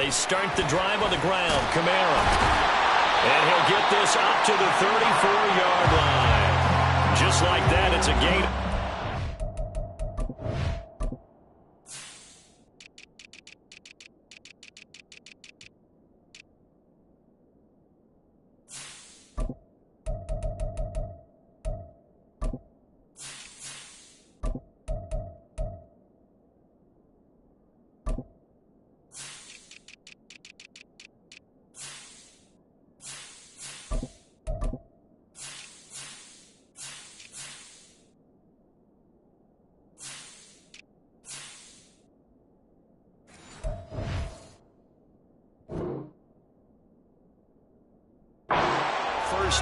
they start the drive on the ground. Kamara. And he'll get this up to the 34-yard line. Just like that, it's a gain.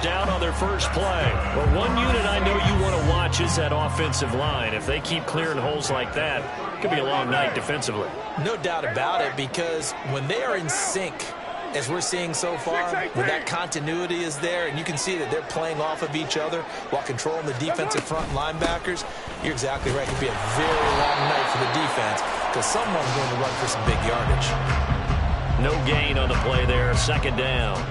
Down on their first play. But one unit I know you want to watch is that offensive line. If they keep clearing holes like that, it could be a long night defensively. No doubt about it, because when they are in sync, as we're seeing so far, when that continuity is there, and you can see that they're playing off of each other while controlling the defensive front linebackers, you're exactly right. It could be a very long night for the defense because someone's going to run for some big yardage. No gain on the play there. Second down.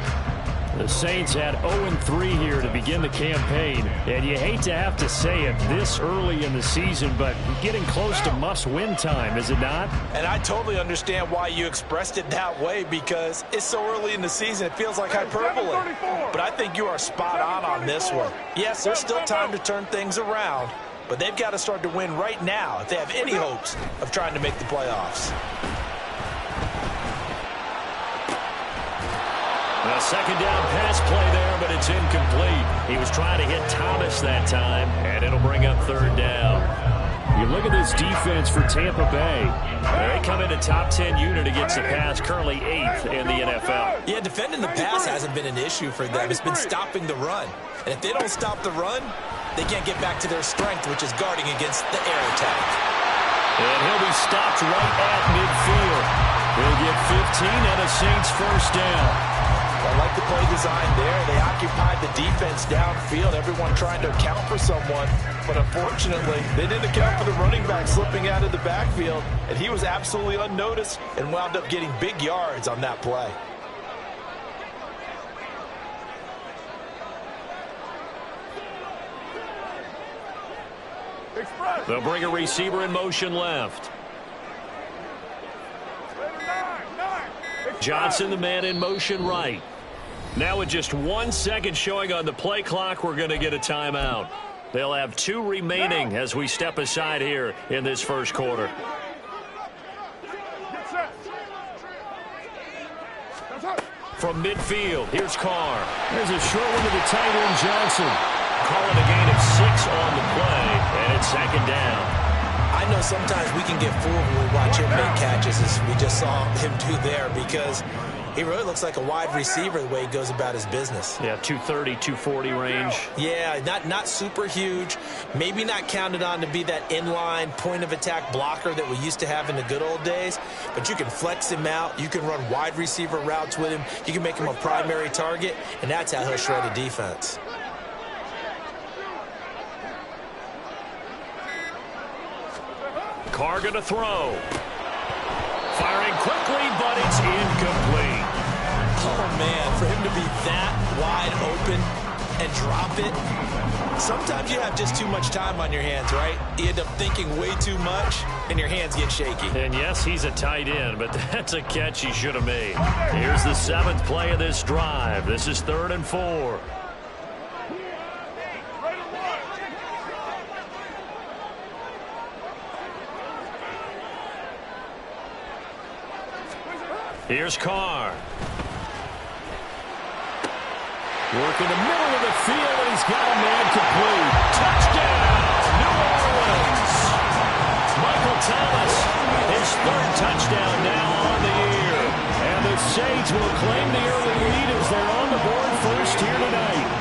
The Saints had 0-3 here to begin the campaign, and you hate to have to say it this early in the season, but getting close to must-win time, is it not? And I totally understand why you expressed it that way, because it's so early in the season, it feels like hyperbole. But I think you are spot on this one. Yes, there's still time to turn things around, but they've got to start to win right now if they have any hopes of trying to make the playoffs. A second down pass play there, but it's incomplete. He was trying to hit Thomas that time, and it'll bring up third down. You look at this defense for Tampa Bay. They come in a top 10 unit against the pass, currently 8th in the NFL. Yeah, defending the pass hasn't been an issue for them. It's been stopping the run. And if they don't stop the run, they can't get back to their strength, which is guarding against the air attack. And he'll be stopped right at midfield. He'll get 15 and a Saints first down. I like the play design there. They occupied the defense downfield, everyone trying to account for someone. But unfortunately, they didn't account for the running back slipping out of the backfield, and he was absolutely unnoticed and wound up getting big yards on that play. They'll bring a receiver in motion left. Johnson, the man in motion right. Now with just 1 second showing on the play clock, we're going to get a timeout. They'll have 2 remaining as we step aside here in this first quarter. From midfield, here's Carr. There's a short one to the tight end, Johnson. Calling a gain of 6 on the play, and it's second down. I know sometimes we can get fooled when we watch him make catches, as we just saw him do there, because he really looks like a wide receiver the way he goes about his business. Yeah, 230, 240 range. Yeah, not super huge. Maybe not counted on to be that inline point-of-attack blocker that we used to have in the good old days, but you can flex him out. You can run wide receiver routes with him. You can make him a primary target, and that's how he'll shred a defense. Carr going to throw. Firing quickly, but it's incomplete. Oh, man, for him to be that wide open and drop it. Sometimes you have just too much time on your hands, right? You end up thinking way too much, and your hands get shaky. And yes, he's a tight end, but that's a catch he should have made. Here's the 7th play of this drive. This is 3rd and 4. Here's Carr. Working the middle of the field, and he's got a man complete. Touchdown, New Orleans. Michael Thomas, his 3rd touchdown now on the year. And the Saints will claim the early lead as they're on the board first here tonight.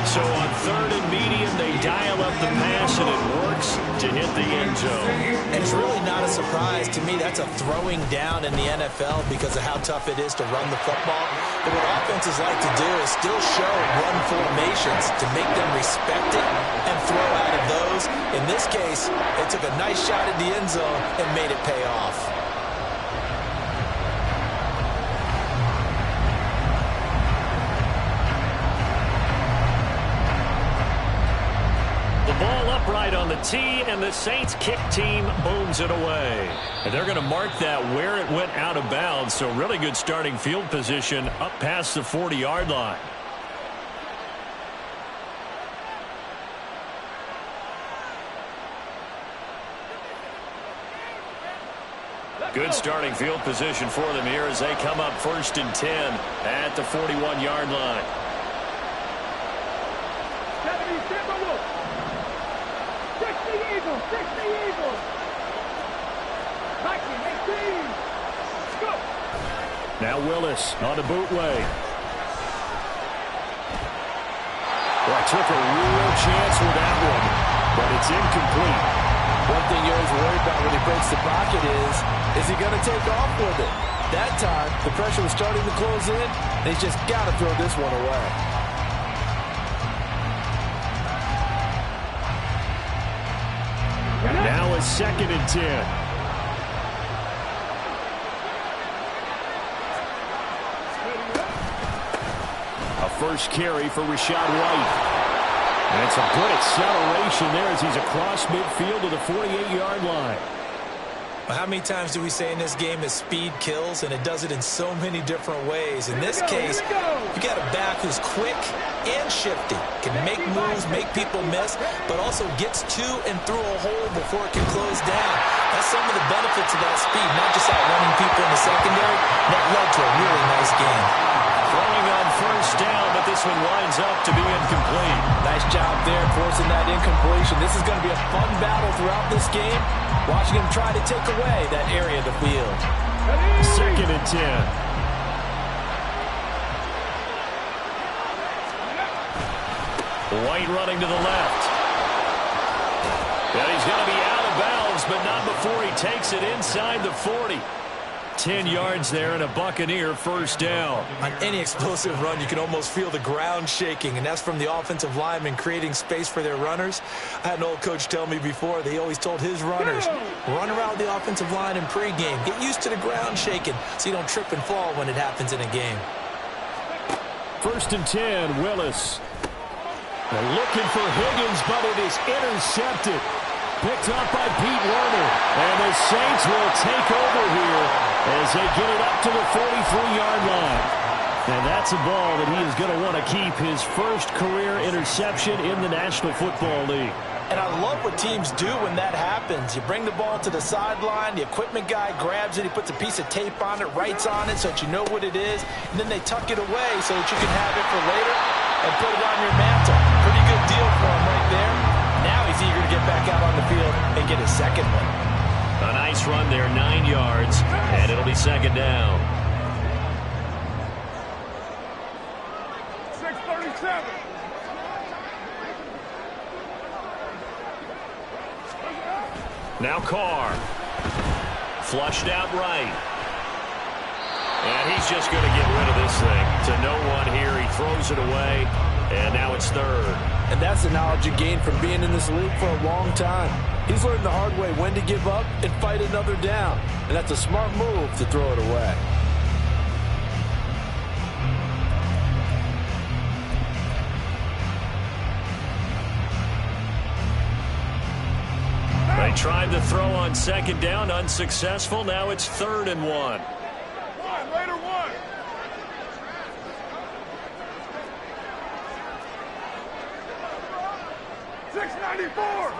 So on 3rd and medium, they dial up the pass, and it works to hit the end zone. And it's really not a surprise to me. That's a throwing down in the NFL because of how tough it is to run the football. But what offenses like to do is still show run formations to make them respect it and throw out of those. In this case, they took a nice shot at the end zone and made it pay off. upright on the tee, and the Saints kick team booms it away. And they're going to mark that where it went out of bounds, so really good starting field position up past the 40-yard line. Good starting field position for them here as they come up 1st and 10 at the 41-yard line. Now Willis on the bootleg. Well, took a real chance with that one, but it's incomplete. One thing you always worry about when he breaks the pocket is he going to take off with it? That time, the pressure was starting to close in, and he's just got to throw this one away. Now a 2nd and 10. A first carry for Rachaad White. And it's a good acceleration there as he's across midfield to the 48-yard line. How many times do we say in this game that speed kills, and it does it in so many different ways? In this case, you got a back who's quick and shifty, can make moves, make people miss, but also gets to and through a hole before it can close down. That's some of the benefits of that speed, not just outrunning people in the secondary. That led to a really nice game. Throwing on 1st down, but this one winds up to be incomplete. Nice job there forcing that incompletion. This is going to be a fun battle throughout this game. Watching him try to take away that area of the field. 2nd and 10. White running to the left. And he's going to be out of bounds, but not before he takes it inside the 40. 10 yards there and a Buccaneer 1st down. On any explosive run, you can almost feel the ground shaking, and that's from the offensive linemen creating space for their runners. I had an old coach tell me before, they always told his runners, run around the offensive line in pregame. Get used to the ground shaking so you don't trip and fall when it happens in a game. 1st and 10, Willis. They're looking for Higgins, but it is intercepted. Picked up by Pete Werner. And the Saints will take over here as they get it up to the 43-yard line. And that's a ball that he is going to want to keep, his first career interception in the National Football League. And I love what teams do when that happens. You bring the ball to the sideline, the equipment guy grabs it, he puts a piece of tape on it, writes on it so that you know what it is, and then they tuck it away so that you can have it for later and put it on your mantle. Pretty good deal for him right there. Now he's eager to get back out on the field and get his second one. A nice run there, 9 yards, and it'll be 2nd down. 6:37. Now Carr. Flushed out right. And he's just going to get rid of this thing. To no one here, he throws it away, and now it's 3rd. And that's the knowledge you gain from being in this league for a long time. He's learned the hard way when to give up and fight another down. And that's a smart move to throw it away. They tried to throw on 2nd down, unsuccessful. Now it's 3rd and 1. Raider 1. $6.94.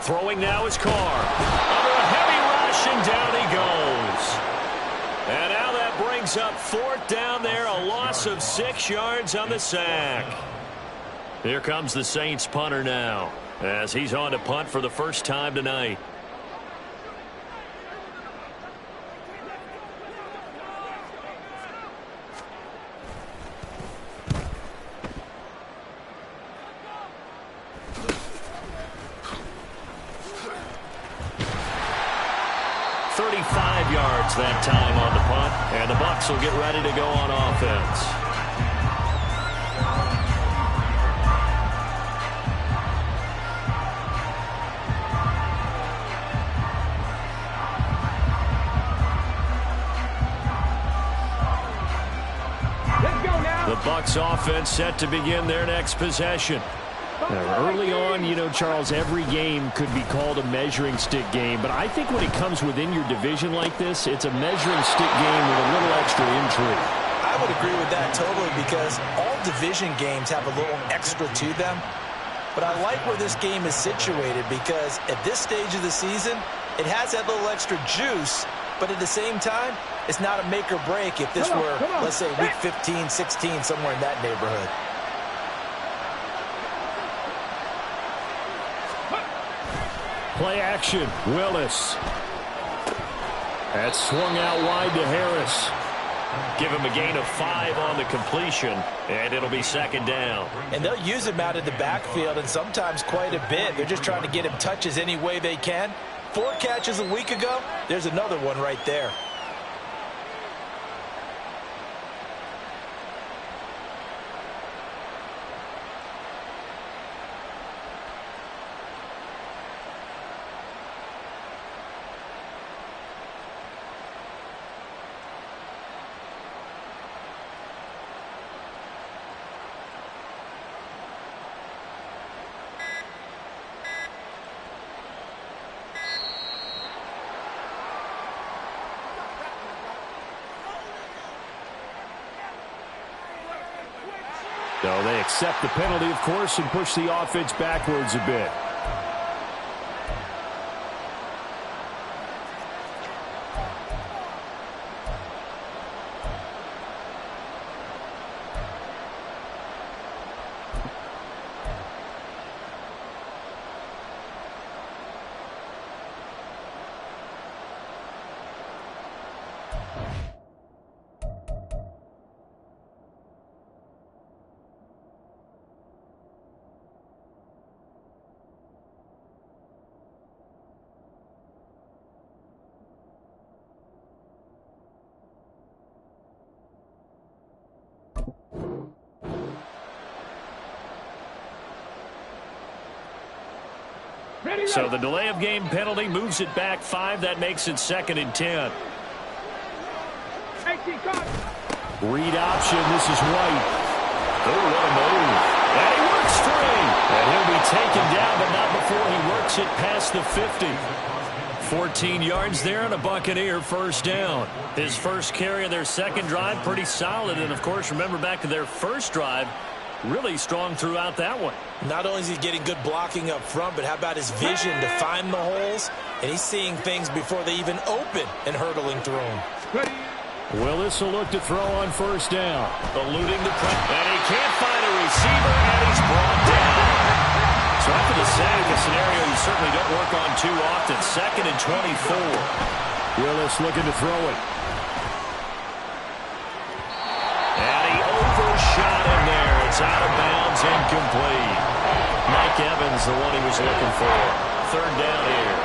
Throwing now is Carr. Under a heavy rush, and down he goes. And now that brings up 4th down there, a loss of 6 yards on the sack. Here comes the Saints punter now, as he's on to punt for the first time tonight. Yards that time on the punt, and the Bucs will get ready to go on offense. Let's go now. The Bucs offense set to begin their next possession. Now, early on, you know, Charles, every game could be called a measuring stick game. But I think when it comes within your division like this, it's a measuring stick game with a little extra intrigue. I would agree with that totally because all division games have a little extra to them. But I like where this game is situated because at this stage of the season, it has that little extra juice. But at the same time, it's not a make or break if this were, let's say, week 15, 16, somewhere in that neighborhood. Play action, Willis. That's swung out wide to Harris. Give him a gain of 5 on the completion, and it'll be second down. And they'll use him out of the backfield, and sometimes quite a bit. They're just trying to get him touches any way they can. 4 catches a week ago, there's another one right there. So they accept the penalty, of course, and push the offense backwards a bit. So the delay of game penalty moves it back 5. That makes it 2nd and 10. Read option. This is White. Oh, what a move. And he works free. And he'll be taken down, but not before he works it past the 50. 14 yards there and a Buccaneer first down. His first carry of their second drive, pretty solid. And, of course, remember back to their first drive, really strong throughout that one. Not only is he getting good blocking up front, but how about his vision to find the holes? And he's seeing things before they even open and hurtling through them. Willis will look to throw on first down. Eluding the pressure. And he can't find a receiver, and he's brought down. So after the sack, a scenario you certainly don't work on too often. 2nd and 24. Willis looking to throw it. And he overshot him there. It's out of bounds, incomplete. Mike Evans, the one he was looking for. 3rd down here.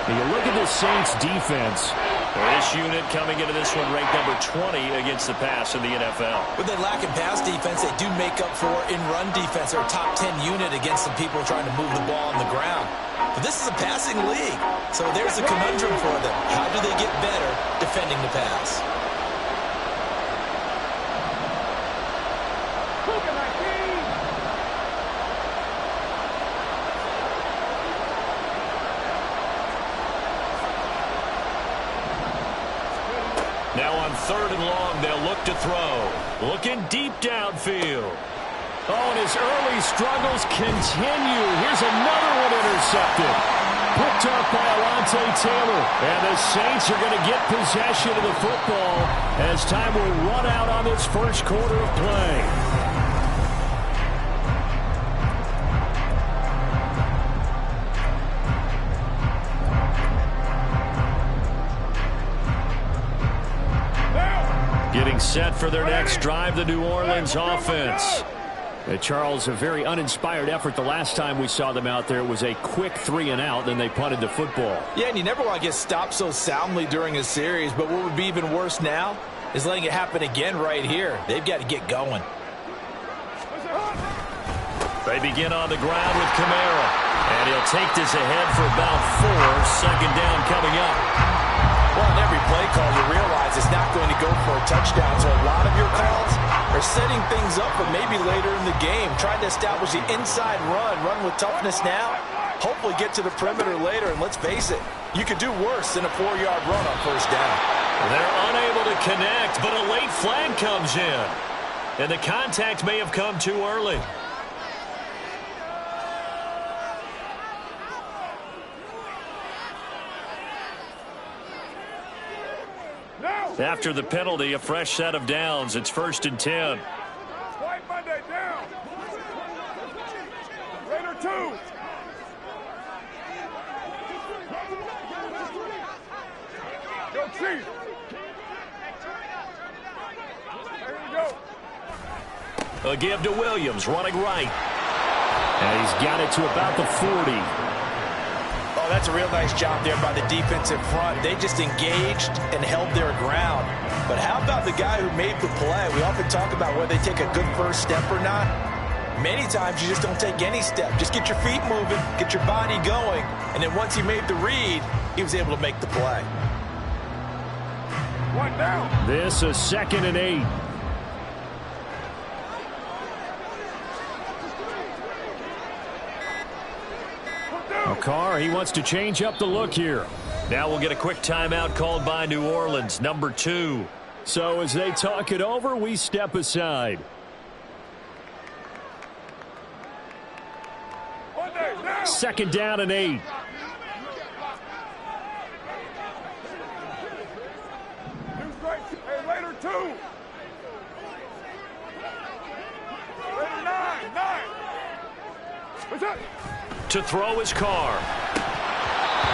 When you look at the Saints defense, this unit coming into this one ranked number 20 against the pass in the NFL. With their lack of pass defense, they do make up for in run defense. They're a top 10 unit against some people trying to move the ball on the ground. But this is a passing league, so there's a conundrum for them. How do they get better defending the pass? Now on 3rd and long, they'll look to throw. Looking deep downfield. Oh, and his early struggles continue. Here's another one intercepted. Picked up by Alontae Taylor. And the Saints are going to get possession of the football as time will run out on this first quarter of play. Getting set for their next drive, the New Orleans offense. Charles, a very uninspired effort the last time we saw them out there. It was a quick 3-and-out, then they punted the football. Yeah, and you never want to get stopped so soundly during a series, but what would be even worse now is letting it happen again right here. They've got to get going. They begin on the ground with Kamara, and he'll take this ahead for about 4. 2nd down coming up. Well, in every play call, you realize it's not going to go for a touchdown, so a lot of your calls are setting things up for maybe later in the game, trying to establish the inside run with toughness now, hopefully get to the perimeter later, and let's face it, you could do worse than a 4-yard run on first down. They're unable to connect, but a late flag comes in, and the contact may have come too early. After the penalty, a fresh set of downs. It's 1st and 10. White Monday down. Raider 2. Go Chiefs. There we go. A give to Williams, running right. And he's got it to about the 40. Oh, that's a real nice job there by the defensive front. They just engaged and held their ground. But how about the guy who made the play? We often talk about whether they take a good first step or not. Many times you just don't take any step. Just get your feet moving, get your body going, and then once he made the read, he was able to make the play. One down. This is 2nd and 8. Carr, he wants to change up the look here. Now we'll get a quick timeout called by New Orleans, number 2. So as they talk it over, we step aside. Down. 2nd down and 8. Hey, Raider 2. Raider 9. What's up? To throw his Carr.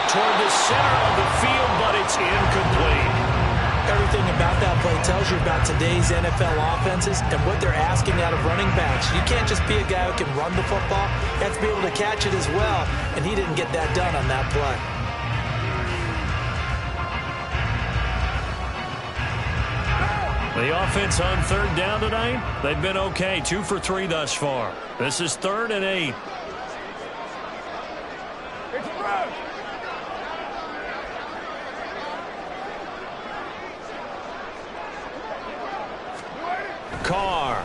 Toward the center of the field, but it's incomplete. Everything about that play tells you about today's NFL offenses and what they're asking out of running backs. You can't just be a guy who can run the football. You have to be able to catch it as well, and he didn't get that done on that play. The offense on 3rd down tonight, they've been okay. 2 for 3 thus far. This is 3rd and 8. Carr.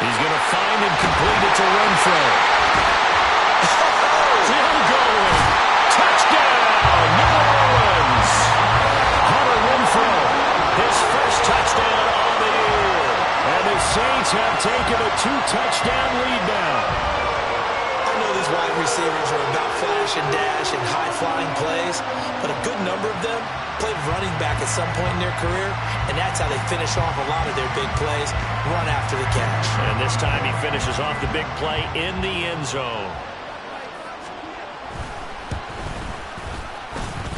He's going to find and complete it to Renfro. Still going. Touchdown, New Orleans. Hunter Renfro, his first touchdown on the year. And the Saints have taken a 2-touchdown lead now. I know these wide receivers are about flash and dash and high-flying plays, but a good number of them played running back at some point in their career, and that's how they finish off a lot of their big plays, run after the catch. And this time he finishes off the big play in the end zone.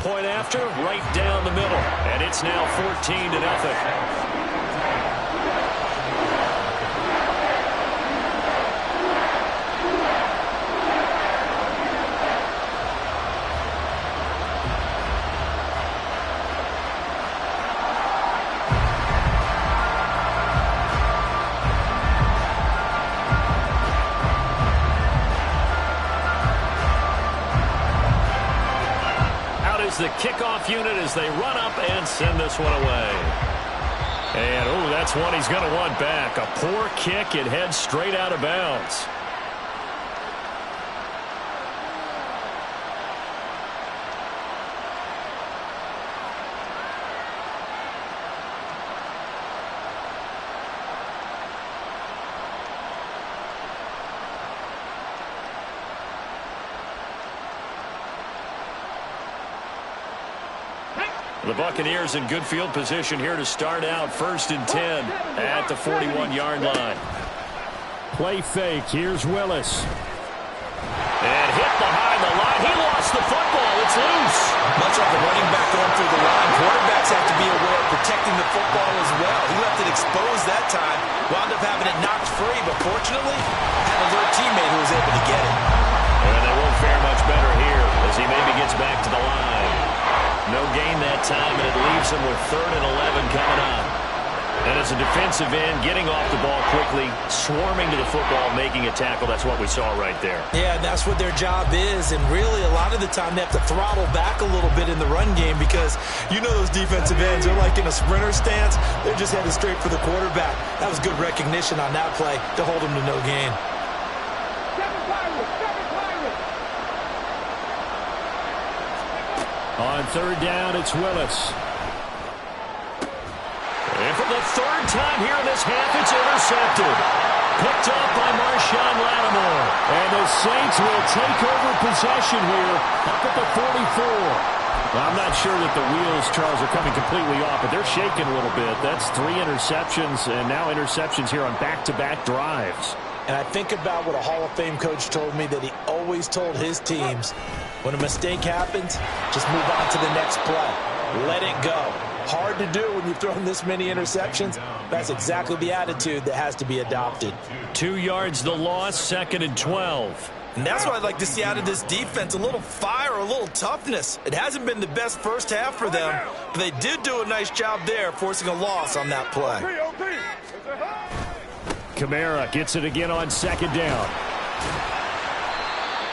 Point after, right down the middle, and it's now 14-0. The kickoff unit as they run up and send this one away. And, oh, that's one he's going to want back. A poor kick. It heads straight out of bounds. The Buccaneers in good field position here to start out. 1st and 10 at the 41-yard line. Play fake. Here's Willis. And hit behind the line. He lost the football. It's loose. Much like a running back going through the line, quarterbacks have to be aware of protecting the football as well. He left it exposed that time. Wound up having it knocked free, but fortunately had an alert teammate who was able to get it. And they won't fare much better here as he maybe gets back to the line. No gain that time, and it leaves him with 3rd and 11 coming up. And as a defensive end, getting off the ball quickly, swarming to the football, making a tackle, that's what we saw right there. Yeah, that's what their job is. And really, a lot of the time, they have to throttle back a little bit in the run game because you know those defensive ends, they're like in a sprinter stance. They're just headed straight for the quarterback. That was good recognition on that play to hold them to no gain. On third down, it's Willis. And for the third time here in this half, it's intercepted. Picked up by Marshawn Lattimore. And the Saints will take over possession here up at the 44. Well, I'm not sure that the wheels, Charles, are coming completely off, but they're shaking a little bit. That's 3 interceptions, and now interceptions here on back-to-back drives. And I think about what a Hall of Fame coach told me that he always told his teams, when a mistake happens, just move on to the next play. Let it go. Hard to do when you've thrown this many interceptions. That's exactly the attitude that has to be adopted. 2 yards the loss, 2nd and 12. And that's what I'd like to see out of this defense, a little fire, a little toughness. It hasn't been the best first half for them, but they did do a nice job there, forcing a loss on that play. Kamara gets it again on 2nd down.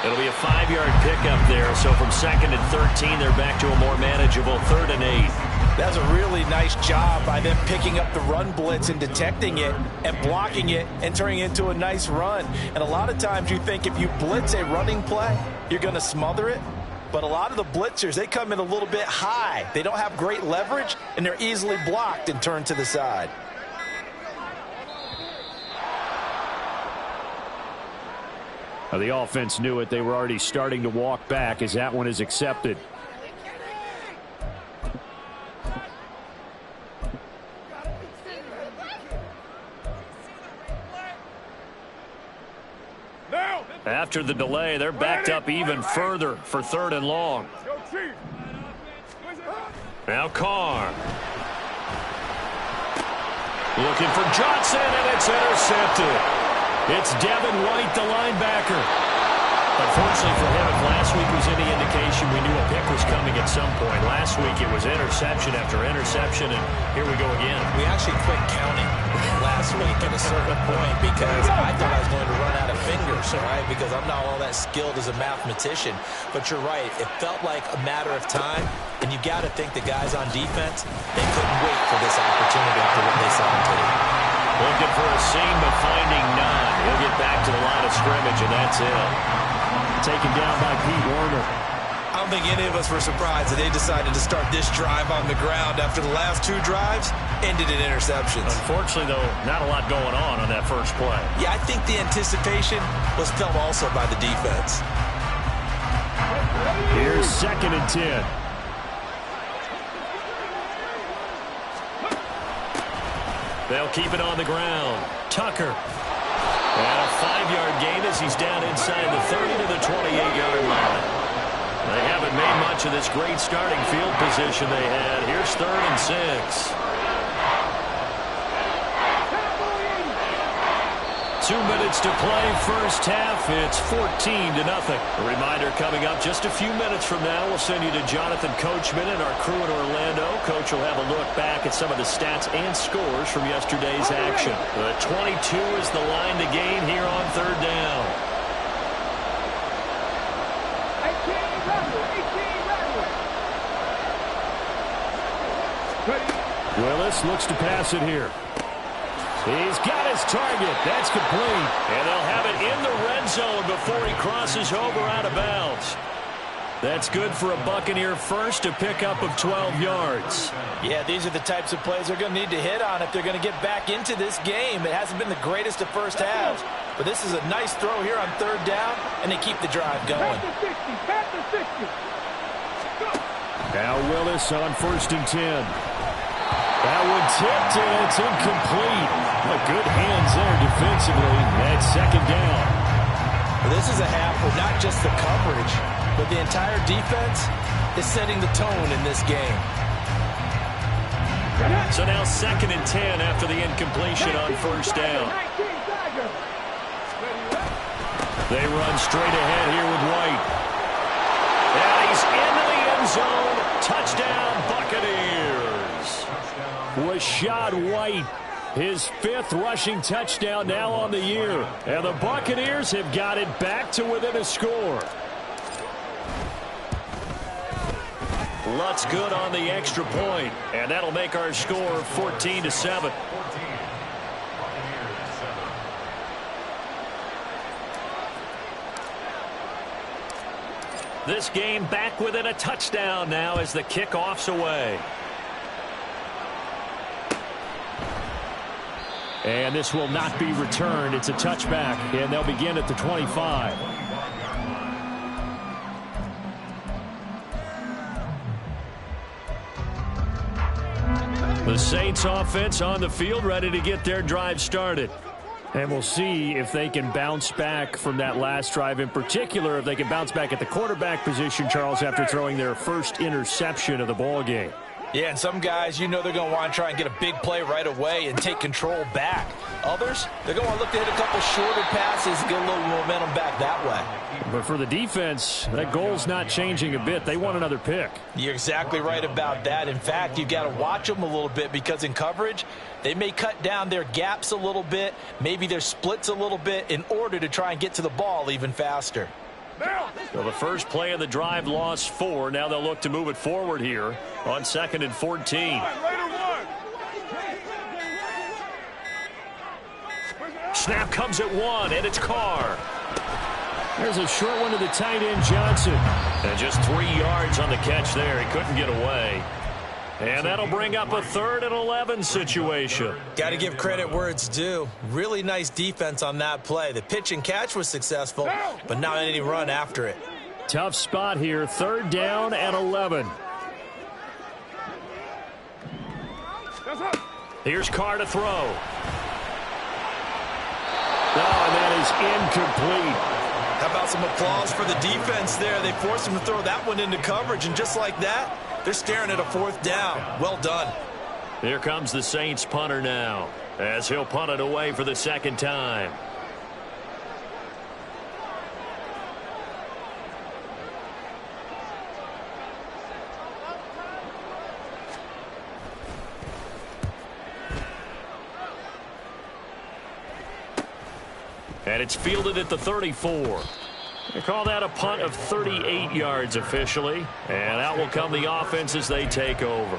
It'll be a 5-yard pickup there, so from 2nd and 13, they're back to a more manageable 3rd and 8. That's a really nice job by them picking up the run blitz and detecting it and blocking it and turning it into a nice run. And a lot of times you think if you blitz a running play, you're going to smother it. But a lot of the blitzers, they come in a little bit high. They don't have great leverage, and they're easily blocked and turned to the side. Now, the offense knew it. They were already starting to walk back as that one is accepted. After the delay, they're backed up even further for 3rd and long. Now Carr. Looking for Johnson, and it's intercepted. It's Devin White, the linebacker. Unfortunately for him, if last week was any indication, we knew a pick was coming at some point. Last week it was interception after interception, and here we go again. We actually quit counting last week at a certain point because I thought I was going to run out of fingers, all right, because I'm not all that skilled as a mathematician. But you're right. It felt like a matter of time, and you got to think the guys on defense, they couldn't wait for this opportunity after what they saw on tape. Looking for a seam, but finding none. He'll get back to the line of scrimmage, and that's it. Taken down by Pete Werner. I don't think any of us were surprised that they decided to start this drive on the ground after the last 2 drives ended in interceptions. Unfortunately, though, not a lot going on that first play. Yeah, I think the anticipation was felt also by the defense. Here's 2nd and 10. They'll keep it on the ground. Tucker. And a 5-yard gain as he's down inside the 30 to the 28-yard line. They haven't made much of this great starting field position they had. Here's 3rd and 6. 2 minutes to play first half. It's 14-0. A reminder coming up just a few minutes from now. We'll send you to Jonathan Coachman and our crew in Orlando. Coach will have a look back at some of the stats and scores from yesterday's action. The 22 is the line to gain here on 3rd down. Willis looks to pass it here. He's got his target. That's complete. And they'll have it in the red zone before he crosses over out of bounds. That's good for a Buccaneer first, a pickup of 12 yards. Yeah, these are the types of plays they're going to need to hit on if they're going to get back into this game. It hasn't been the greatest of first halves, but this is a nice throw here on 3rd down, and they keep the drive going. Now Willis on 1st and 10. That one tipped, and it's incomplete. But good hands there defensively. That's 2nd down. Well, this is a half where not just the coverage, but the entire defense is setting the tone in this game. So now 2nd and 10 after the incompletion on 1st down. They run straight ahead here with White. And he's into the end zone. Touchdown, Buccaneers. Rachaad White, his 5th rushing touchdown now on the year. And the Buccaneers have got it back to within a score. Lutz good on the extra point, and that'll make our score 14-7. This game back within a touchdown now as the kickoff's away. And this will not be returned. It's a touchback, and they'll begin at the 25. The Saints offense on the field, ready to get their drive started. And we'll see if they can bounce back from that last drive, in particular if they can bounce back at the quarterback position, Charles, after throwing their first interception of the ball game. Yeah, and some guys, you know they're going to want to try and get a big play right away and take control back. Others, they're going to want to look to hit a couple shorter passes and get a little momentum back that way. But for the defense, that goal's not changing a bit. They want another pick. You're exactly right about that. In fact, you've got to watch them a little bit because in coverage, they may cut down their gaps a little bit, maybe their splits a little bit in order to try and get to the ball even faster. So the first play of the drive lost 4. Now they'll look to move it forward here on 2nd and 14. Snap comes at 1, and it's Carr. There's a short one to the tight end, Johnson. And just 3 yards on the catch there. He couldn't get away. And that'll bring up a 3rd and 11 situation. Got to give credit where it's due. Really nice defense on that play. The pitch and catch was successful, but not any run after it. Tough spot here. 3rd down and 11. Here's Carr to throw. Oh, and that is incomplete. How about some applause for the defense there? They forced him to throw that one into coverage, and just like that, they're staring at a 4th down. Well done. Here comes the Saints punter now, as he'll punt it away for the 2nd time. And it's fielded at the 34. They call that a punt of 38 yards officially. And out will come the offense as they take over.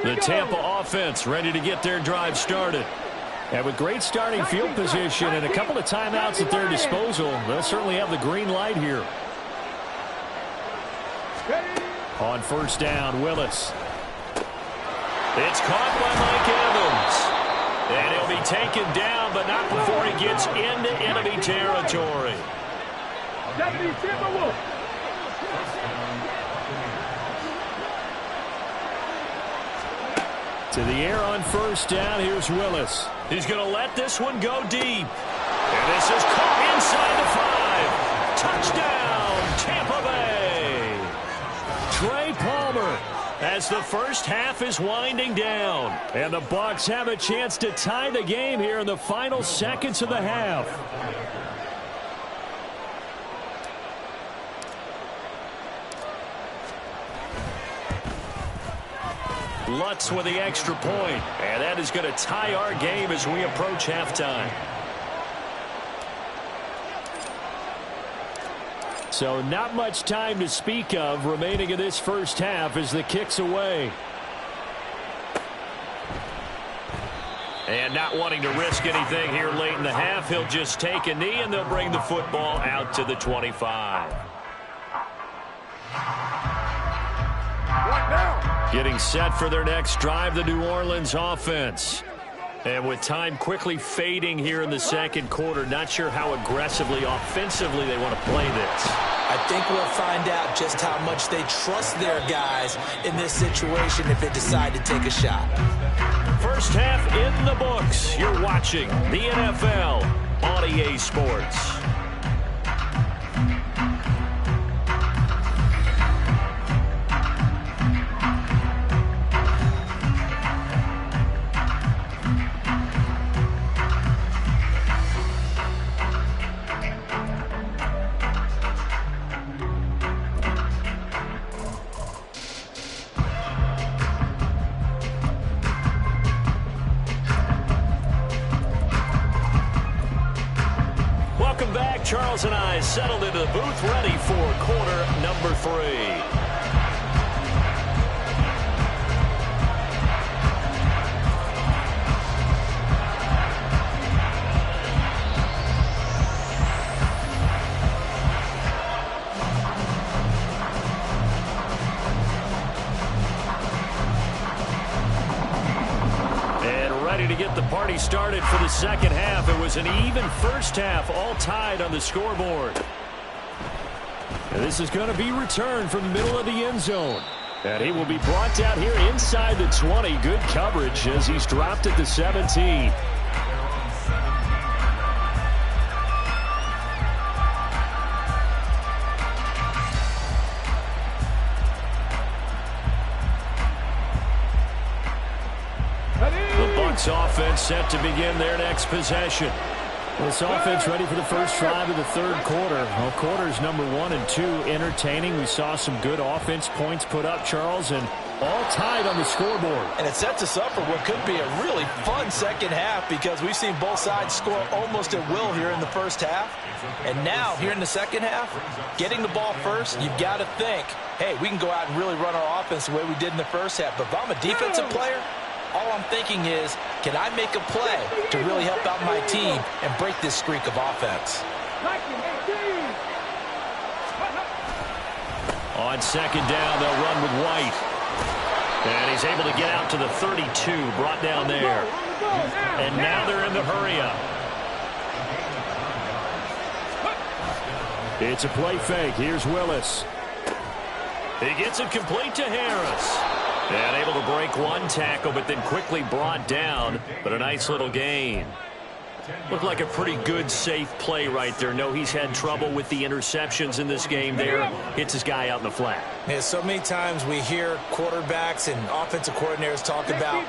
The Tampa offense ready to get their drive started. And with great starting field position and a couple of timeouts at their disposal, they'll certainly have the green light here. On 1st down, Willis. It's caught by Mike Evans. And he'll be taken down, but not before he gets into enemy territory. To the air on 1st down, here's Willis. He's going to let this one go deep. And this is caught inside the 5. Touchdown, Tampa Bay. Trey Palmer as the first half is winding down. And the Bucs have a chance to tie the game here in the final seconds of the half. Lutz with the extra point, and that is going to tie our game as we approach halftime. So not much time to speak of remaining in this first half as the kick's away. And not wanting to risk anything here late in the half, he'll just take a knee and they'll bring the football out to the 25. Getting set for their next drive, the New Orleans offense. And with time quickly fading here in the 2nd quarter, not sure how aggressively, offensively they want to play this. I think we'll find out just how much they trust their guys in this situation if they decide to take a shot. First half in the books. You're watching the NFL on EA Sports. Charles and I settled into the booth ready for quarter number 3. To get the party started for the second half. It was an even first half, all tied on the scoreboard. And this is going to be returned from the middle of the end zone. And he will be brought down here inside the 20. Good coverage as he's dropped at the 17. Offense set to begin their next possession. This offense ready for the first drive of the third quarter. Well, quarters number 1 and 2 entertaining. We saw some good offense points put up, Charles, and all tied on the scoreboard. And it sets us up for what could be a really fun second half because we've seen both sides score almost at will here in the first half. And now, here in the second half, getting the ball first, you've got to think, hey, we can go out and really run our offense the way we did in the first half. But if I'm a defensive player, all I'm thinking is, can I make a play to really help out my team and break this streak of offense? On second down, they'll run with White. And he's able to get out to the 32, brought down there. And now they're in the hurry-up. It's a play fake. Here's Willis. He gets it complete to Harris. And able to break one tackle, but then quickly brought down. But a nice little gain. Looked like a pretty good, safe play right there. No, he's had trouble with the interceptions in this game there. Hits his guy out in the flat. Yeah, so many times we hear quarterbacks and offensive coordinators talk about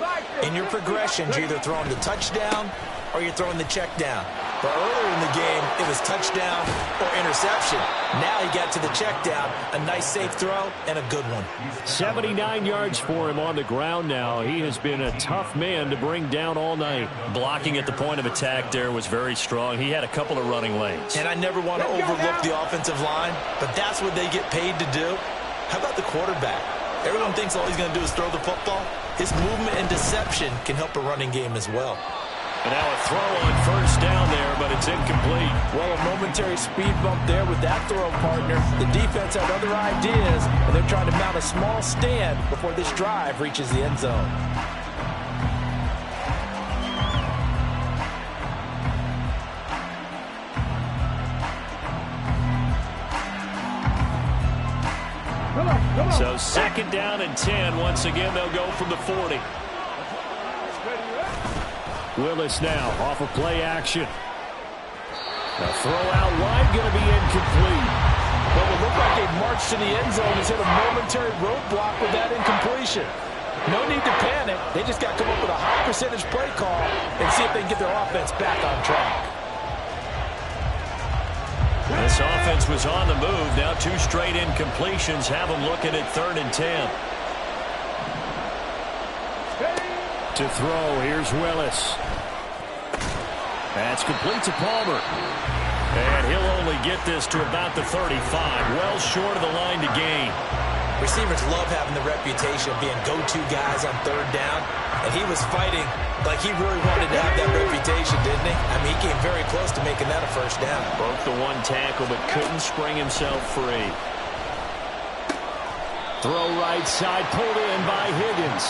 in your progressions, you're either throwing the touchdown or you're throwing the check down. But earlier in the game, it was touchdown or interception. Now he got to the check down. A nice safe throw and a good one. 79 yards for him on the ground now. He has been a tough man to bring down all night. Blocking at the point of attack there was very strong. He had a couple of running lanes. And I never want to overlook the offensive line, but that's what they get paid to do. How about the quarterback? Everyone thinks all he's going to do is throw the football. His movement and deception can help a running game as well. And now a throw on first down there, but it's incomplete. Well, a momentary speed bump there with that throw partner. The defense had other ideas, and they're trying to mount a small stand before this drive reaches the end zone. So second down and 10. Once again, they'll go from the 40. Willis now off of play action. The throw out wide going to be incomplete. Well, it looked like a march to the end zone has hit a momentary roadblock with that incompletion. No need to panic. They just got to come up with a high percentage play call and see if they can get their offense back on track. This offense was on the move. Now 2 straight incompletions have them looking at 3rd and 10. To throw, here's Willis. That's complete to Palmer. And he'll only get this to about the 35. Well short of the line to gain. Receivers love having the reputation of being go-to guys on 3rd down. And he was fighting like he really wanted to have that reputation, didn't he? I mean, he came very close to making that a first down. Broke the one tackle, but couldn't spring himself free. Throw right side, pulled in by Higgins.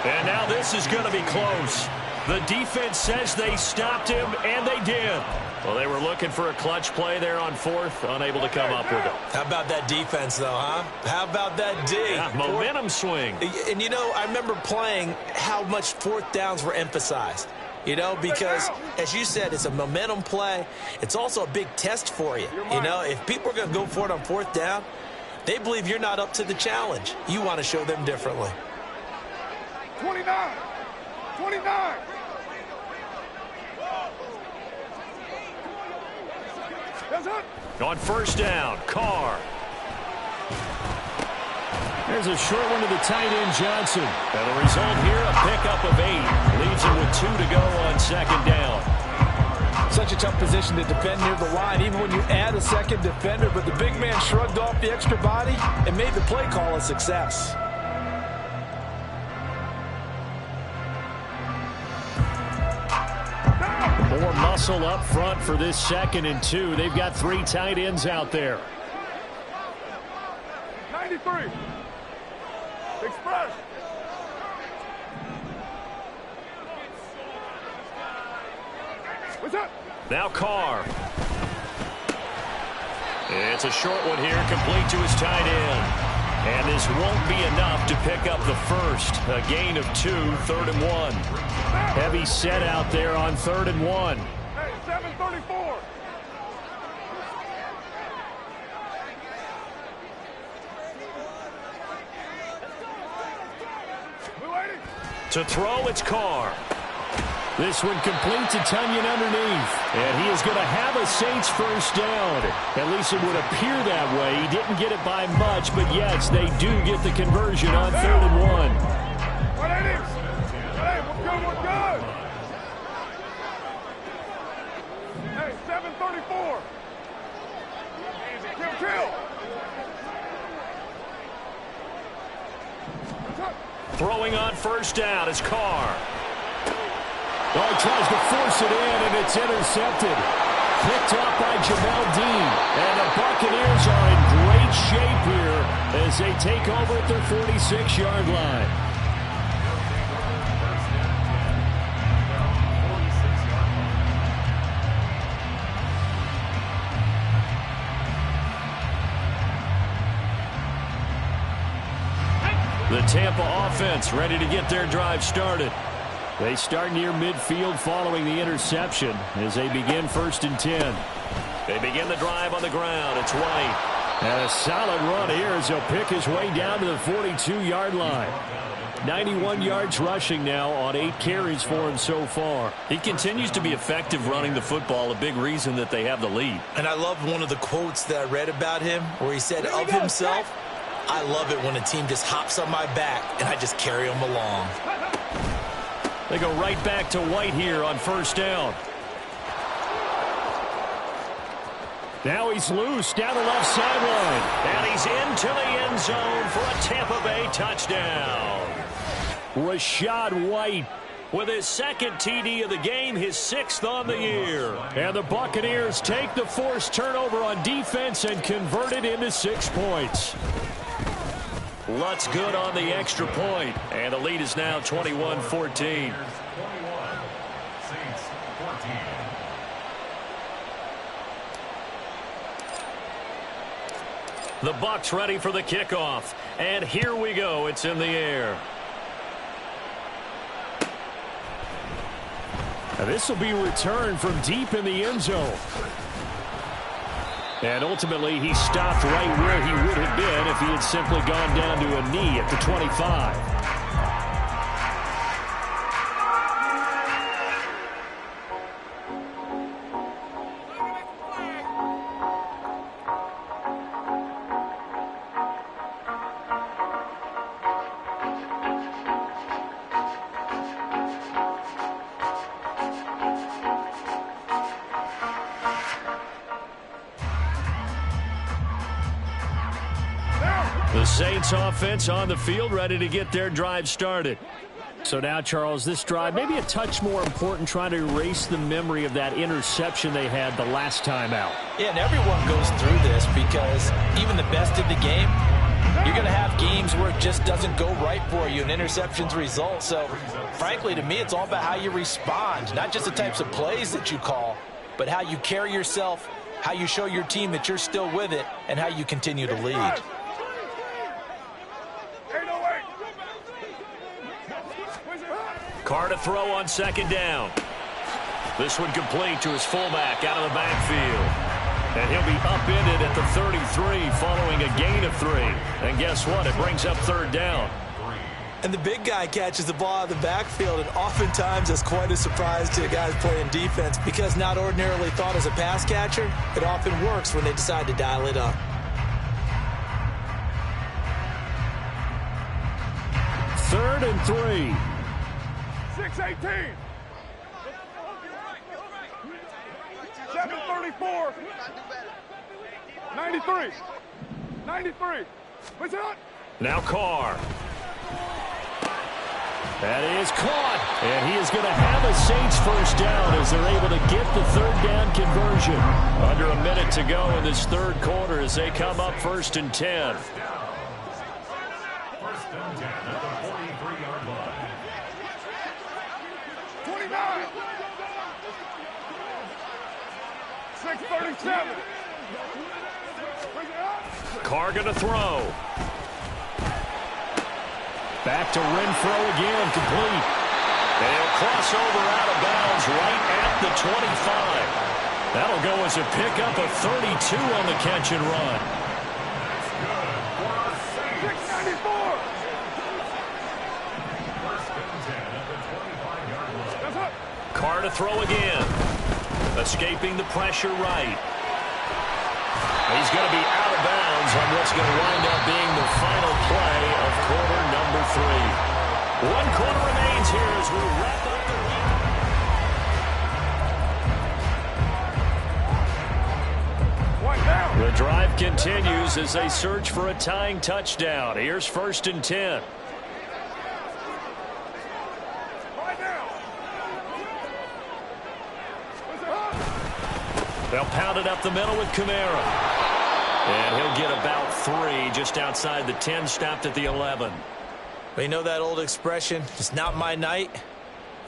And now this is going to be close. The defense says they stopped him, and they did. Well, they were looking for a clutch play there on 4th, unable to come up with it. How about that defense, though, huh? How about that D? Yeah, momentum swing. And, you know, I remember playing how much 4th downs were emphasized. You know, because, as you said, it's a momentum play. It's also a big test for you. You know, if people are going to go for it on 4th down, they believe you're not up to the challenge. You want to show them differently. 29. 29. On first down, Carr. There's a short one to the tight end, Johnson. And the result here, a pickup of 8. Leaves it with 2 to go on 2nd down. Such a tough position to defend near the line, even when you add a second defender. But the big man shrugged off the extra body and made the play call a success. More muscle up front for this 2nd and 2. They've got 3 tight ends out there. 93. Express. What's up? Now Carr. It's a short one here, complete to his tight end. And this won't be enough to pick up the first. A gain of 2, 3rd and 1. Heavy set out there on 3rd and 1. Hey, 734. To throw, it's Carr. This one complete to Tunyon underneath. And he is going to have a Saints first down. At least it would appear that way. He didn't get it by much, but yes, they do get the conversion on 3rd and 1. What it is? Hey, we're good. Hey, 734. Kill. Throwing on first down is Carr. Oh, he tries to force it in, and it's intercepted. Picked up by Jamel Dean. And the Buccaneers are in great shape here as they take over at their 46-yard line. The Tampa offense ready to get their drive started. They start near midfield following the interception as they begin 1st and 10. They begin the drive on the ground. It's White. And a solid run here as he'll pick his way down to the 42-yard line. 91 yards rushing now on 8 carries for him so far. He continues to be effective running the football, a big reason that they have the lead. And I love one of the quotes that I read about him where he said of himself, "I love it when a team just hops on my back and I just carry them along." They go right back to White here on first down. Now he's loose down the left sideline. And he's into the end zone for a Tampa Bay touchdown. Rachaad White with his 2nd TD of the game, his 6th on the year. And the Buccaneers take the forced turnover on defense and convert it into 6 points. Lutz good on the extra point, and the lead is now 21-14. The Bucs ready for the kickoff, and here we go. It's in the air. Now this will be returned from deep in the end zone. And ultimately, he stopped right where he would have been if he had simply gone down to a knee at the 25. The Saints offense on the field ready to get their drive started. So now, Charles, this drive maybe a touch more important, trying to erase the memory of that interception they had the last time out. Yeah, and everyone goes through this because even the best in the game, you're going to have games where it just doesn't go right for you and interceptions result. So, frankly, to me, it's all about how you respond, not just the types of plays that you call, but how you carry yourself, how you show your team that you're still with it, and how you continue to lead. Carr to throw on second down. This one complete to his fullback out of the backfield. And he'll be upended at the 33 following a gain of 3. And guess what? It brings up third down. And the big guy catches the ball out of the backfield, and oftentimes that's quite a surprise to guys playing defense because not ordinarily thought as a pass catcher, it often works when they decide to dial it up. Third and 3. 6-18. 94. 93. 93. What's up? Now Carr. That is caught. And he is going to have a Saints first down as they're able to get the third down conversion. Under a minute to go in this third quarter as they come up 1st and 10. First and 10 at the 43-yard line. 29. 637. Carr going to throw. Back to Renfro again, complete. And he'll cross over out of bounds right at the 25. That'll go as a pickup of 32 on the catch and run. 694. First and 10 at the 25-yard line. That's up. Carr to throw again. Escaping the pressure right. He's going to be out of bounds on what's going to wind up being the final play of quarter number 3. 1 quarter remains here as we wrap up the week. One down. The drive continues as they search for a tying touchdown. Here's 1st and 10. Right now. They'll pound it up the middle with Kamara. And he'll get about 3 just outside the 10, stopped at the 11. Well, you know that old expression, it's not my night?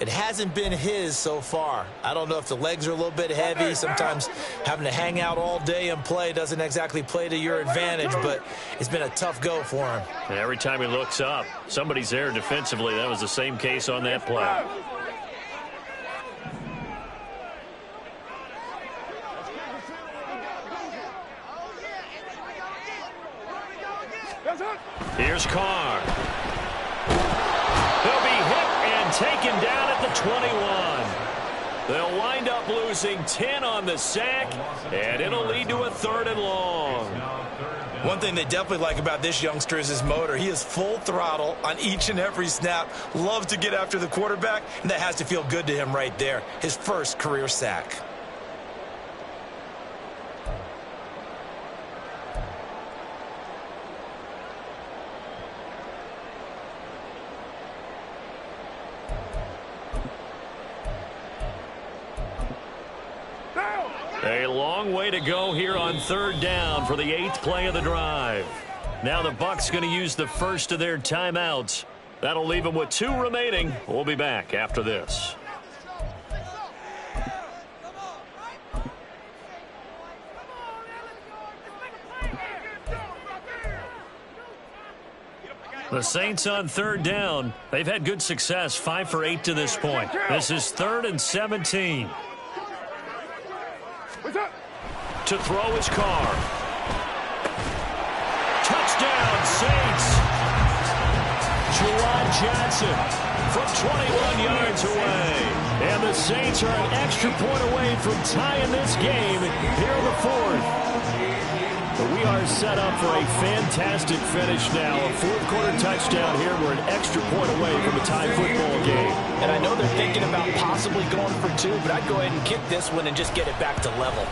It hasn't been his so far. I don't know if the legs are a little bit heavy. Sometimes having to hang out all day and play doesn't exactly play to your advantage, but it's been a tough go for him. And every time he looks up, somebody's there defensively. That was the same case on that play. Here's Carr. He'll be hit and taken down at the 21. They'll wind up losing 10 on the sack, and it'll lead to a 3rd and long. One thing they definitely like about this youngster is his motor. He is full throttle on each and every snap, loves to get after the quarterback, and that has to feel good to him right there. His first career sack. A long way to go here on 3rd down for the 8th play of the drive. Now the Bucs going to use the first of their timeouts. That'll leave them with 2 remaining. We'll be back after this. The Saints on 3rd down. They've had good success, 5 for 8 to this point. This is 3rd and 17. To throw his Carr. Touchdown, Saints. Juwan Johnson from 21 yards away. And the Saints are an extra point away from tying this game here in the 4th. But we are set up for a fantastic finish now. A 4th quarter touchdown here. We're an extra point away from a tie football game. And I know they're thinking about possibly going for 2, but I'd go ahead and kick this one and just get it back to level.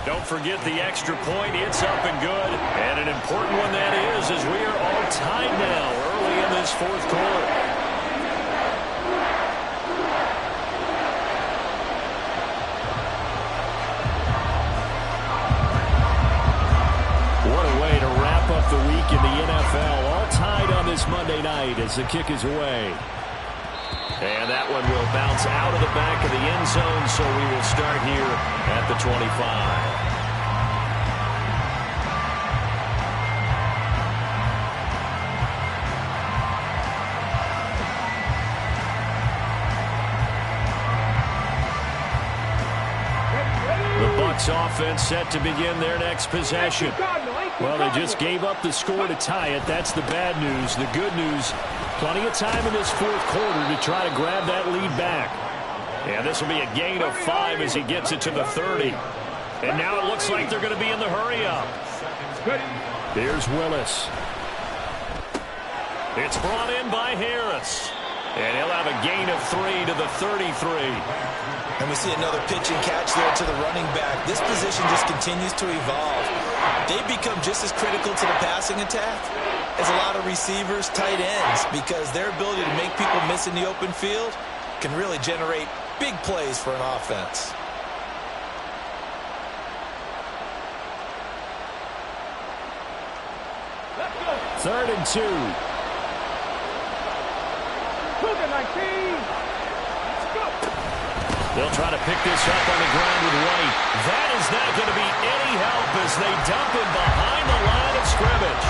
Don't forget the extra point. It's up and good. And an important one that is, as we are all tied now early in this 4th quarter. What a way to wrap up the week in the NFL. All tied on this Monday night as the kick is away. And that one will bounce out of the back of the end zone, so we will start here at the 25. The Bucs offense set to begin their next possession. Well, they just gave up the score to tie it. That's the bad news. The good news, plenty of time in this 4th quarter to try to grab that lead back. And this will be a gain of 5 as he gets it to the 30. And now it looks like they're going to be in the hurry-up. Here's Willis. It's brought in by Harris. And he'll have a gain of 3 to the 33. And we see another pitch and catch there to the running back. This position just continues to evolve. They become just as critical to the passing attack as a lot of receivers, tight ends, because their ability to make people miss in the open field can really generate big plays for an offense. Third and 2. They'll try to pick this up on the ground with White. That is not going to be any help as they dump him behind the line of scrimmage.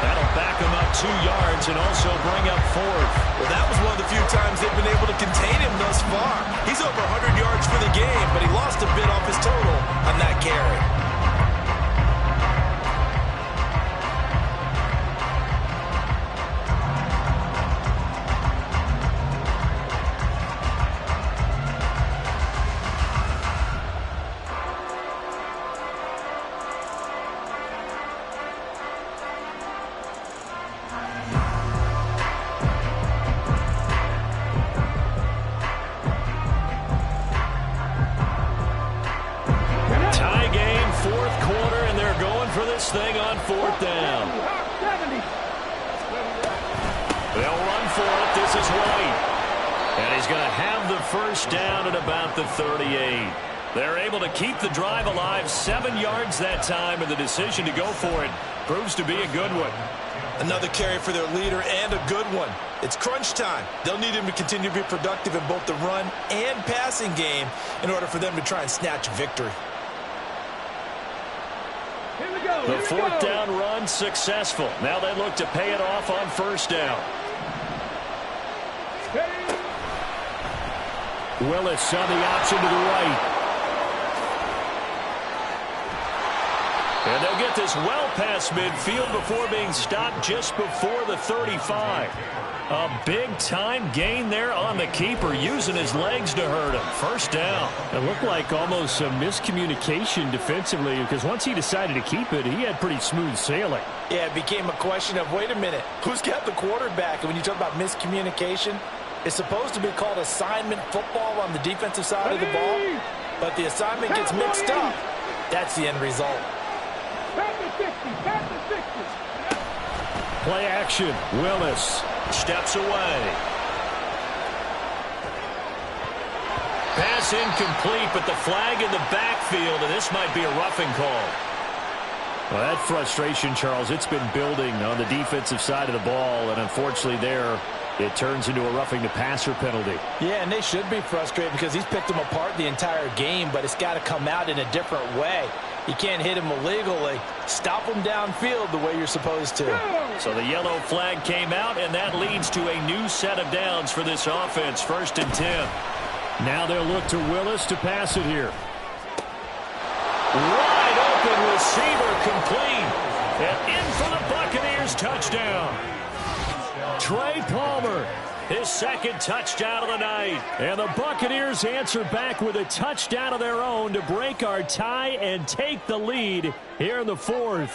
That'll back him up 2 yards and also bring up 4th. Well, that was one of the few times they've been able to contain him thus far. He's over 100 yards for the game, but he lost a bit off his total on that carry. Thing on 4th down. They'll run for it. This is White. And he's going to have the first down at about the 38. They're able to keep the drive alive. 7 yards that time, and the decision to go for it proves to be a good one. Another carry for their leader and a good one. It's crunch time. They'll need him to continue to be productive in both the run and passing game in order for them to try and snatch victory. The 4th down run successful. Now they look to pay it off on 1st down. Willis on the option to the right. And they'll get this well past midfield before being stopped just before the 35. A big-time gain there on the keeper, using his legs to hurt him. 1st down. It looked like almost some miscommunication defensively, because once he decided to keep it, he had pretty smooth sailing. Yeah, it became a question of, wait a minute, who's got the quarterback? And when you talk about miscommunication, it's supposed to be called assignment football on the defensive side of the ball, but the assignment gets mixed up. That's the end result. Play action. Willis steps away. Pass incomplete, but the flag in the backfield, and this might be a roughing call. Well, that frustration, Charles, it's been building on the defensive side of the ball, and unfortunately there, it turns into a roughing the passer penalty. Yeah, and they should be frustrated because he's picked them apart the entire game, but it's got to come out in a different way. You can't hit him illegally. Stop him downfield the way you're supposed to. So the yellow flag came out, and that leads to a new set of downs for this offense. 1st and 10. Now they'll look to Willis to pass it here. Wide open receiver complete. And in for the Buccaneers touchdown. Trey Palmer, his 2nd touchdown of the night. And the Buccaneers answer back with a touchdown of their own to break our tie and take the lead here in the 4th.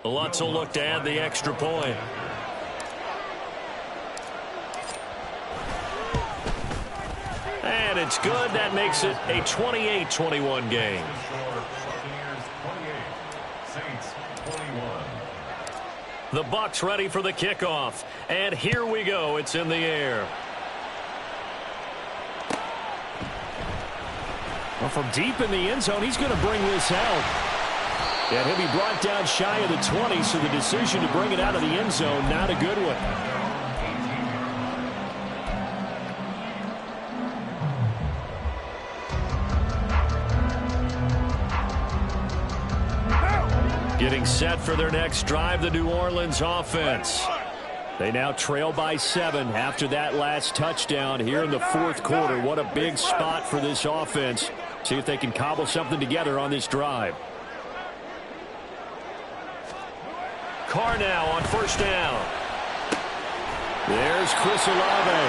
Lutz will look to add the extra point. And it's good. That makes it a 28-21 game. The Bucs ready for the kickoff. And here we go. It's in the air. Well, from deep in the end zone, he's going to bring this out. And he'll be brought down shy of the 20, so the decision to bring it out of the end zone, not a good one. Getting set for their next drive, the New Orleans offense. They now trail by 7 after that last touchdown here in the 4th quarter. What a big spot for this offense. See if they can cobble something together on this drive. Carr now on 1st down. There's Chris Olave.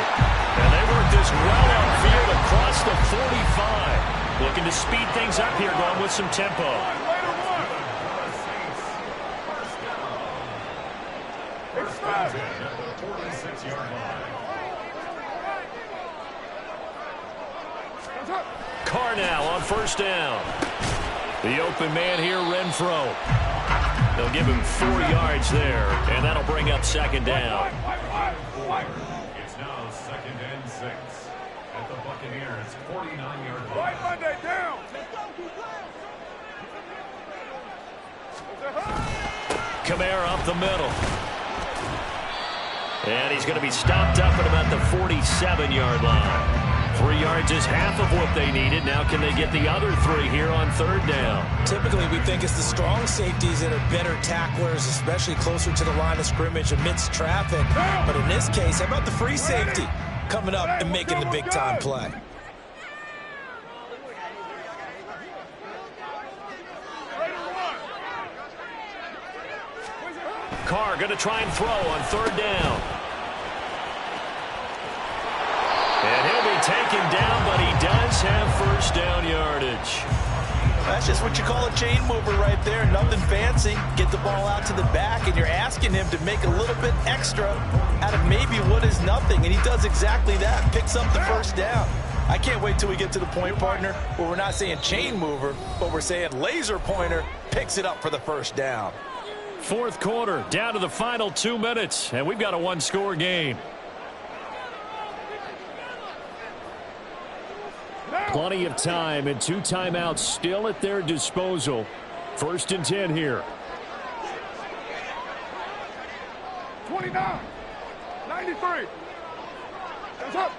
And they work this well upfield across the 45. Looking to speed things up here, going with some tempo. Carr now on first down. The open man here, Renfro. They'll give him 4 yards there, and that'll bring up second down. It's now 2nd and 6 at the Buccaneers' 49-yard line. Right Monday, down. Kamara up the middle. And he's going to be stopped up at about the 47-yard line. 3 yards is half of what they needed. Now can they get the other 3 here on third down? Typically, we think it's the strong safeties that are better tacklers, especially closer to the line of scrimmage amidst traffic. But in this case, how about the free safety coming up and making the big-time play? Carr going to try and throw on third down. And he'll be taken down, but he does have first down yardage. That's just what you call a chain mover right there. Nothing fancy. Get the ball out to the back, and you're asking him to make a little bit extra out of maybe what is nothing, and he does exactly that. Picks up the first down. I can't wait till we get to the point, partner, where we're not saying chain mover, but we're saying laser pointer picks it up for the first down. Fourth quarter, down to the final 2 minutes, and we've got a one-score game. Plenty of time and 2 timeouts still at their disposal. 1st and 10 here. 29, 93. Hands up.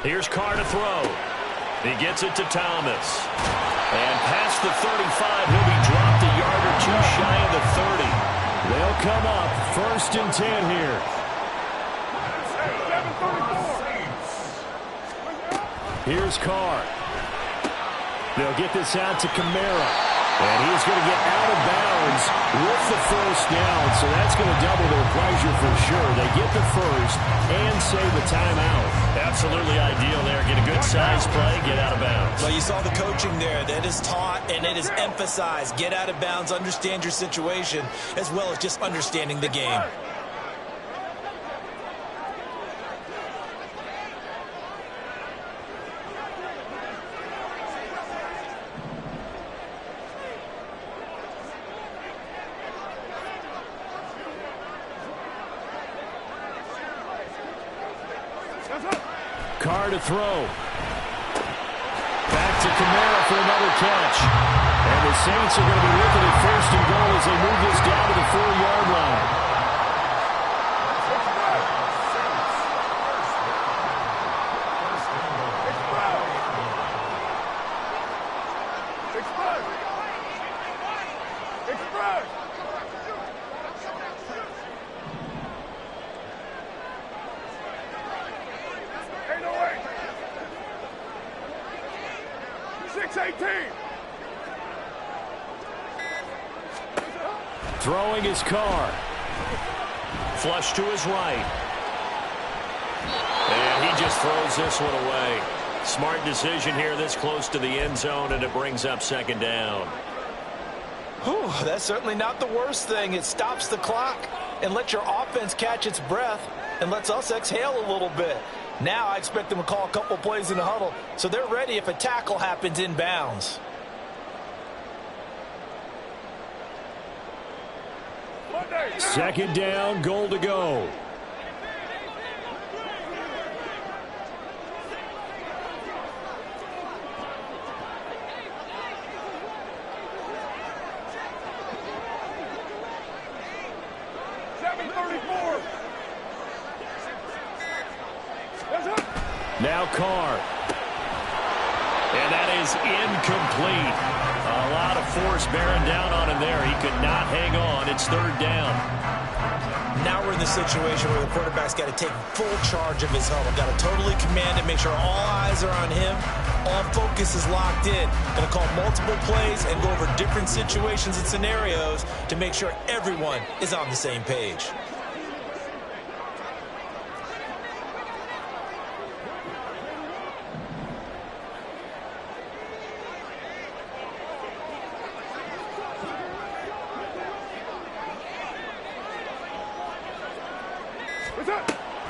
Here's Carr to throw. He gets it to Thomas. And past the 35, he'll be dropped a yard or 2 shy of the 30. They'll come up 1st and 10 here. 7:34. Here's Carr. They'll get this out to Kamara. And he's going to get out of bounds with the first down. So that's going to double their pleasure for sure. They get the first and save a timeout. Absolutely ideal there. Get a good size play, get out of bounds. Well, you saw the coaching there. That is taught and it is emphasized. Get out of bounds, understand your situation, as well as just understanding the game. Carr to throw. Back to Kamara for another catch. And the Saints are going to be looking at 1st and goal as they move this down to the 4-yard line. Express. Throwing his Carr. Flush to his right. And he just throws this one away. Smart decision here this close to the end zone, and it brings up second down. Whew, that's certainly not the worst thing. It stops the clock and lets your offense catch its breath and lets us exhale a little bit. Now I expect them to call a couple plays in the huddle so they're ready if a tackle happens inbounds. Second down, goal to go. Now Carr. And that is incomplete. A lot of force bearing down on him there. He could not hang on. It's third down. Now we're in the situation where the quarterback's got to take full charge of his huddle. Got to totally command it, make sure all eyes are on him. All focus is locked in. Going to call multiple plays and go over different situations and scenarios to make sure everyone is on the same page.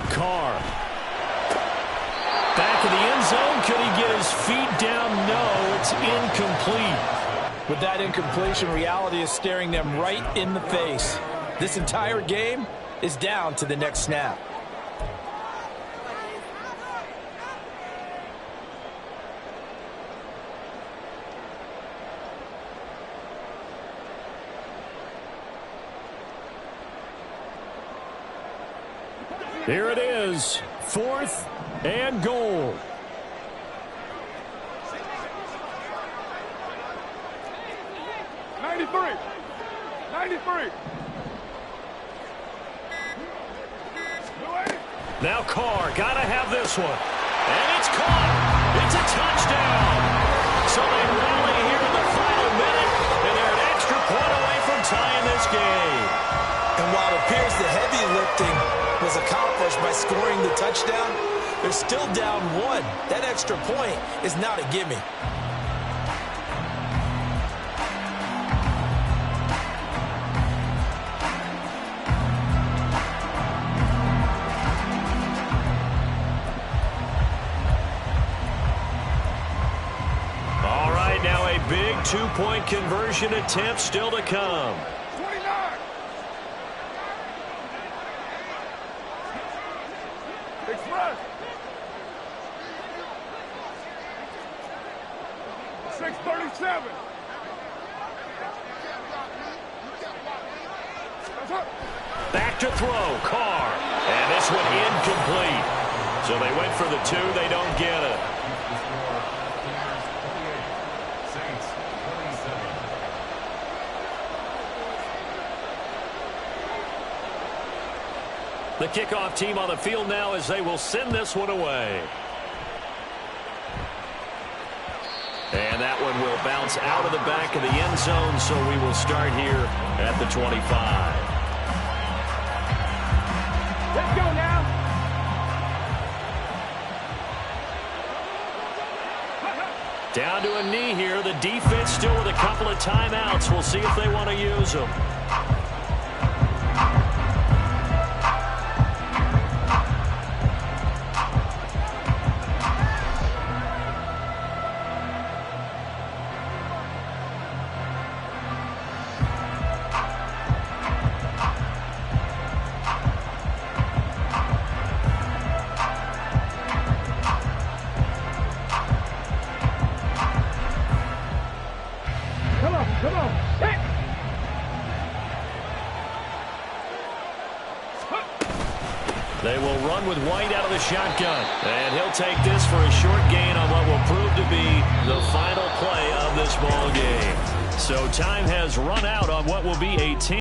Carr. Back in the end zone. Could he get his feet down? No, it's incomplete. With that incompletion, reality is staring them right in the face. This entire game is down to the next snap. Here it is, 4th and goal. Now Carr, gotta have this one. And it's caught. It's a touchdown. So they rally here in the final minute, and they're an extra point away from tying this game. And while it appears the heavy lifting was accomplished by scoring the touchdown, they're still down 1. That extra point is not a gimme. All right, now a big two-point conversion attempt still to come. 29. Express. 6:37. Back to throw, Carr. And this one incomplete. So they went for the 2, they don't get it. Saints 27. The kickoff team on the field now as they will send this one away. And that one will bounce out of the back of the end zone, so we will start here at the 25. Let's go now. Down to a knee here. The defense still with a couple of timeouts. We'll see if they want to use them. Come on. Hit. They will run with White out of the shotgun. And he'll take this for a short gain on what will prove to be the final play of this ball game. So time has run out on what will be a 10.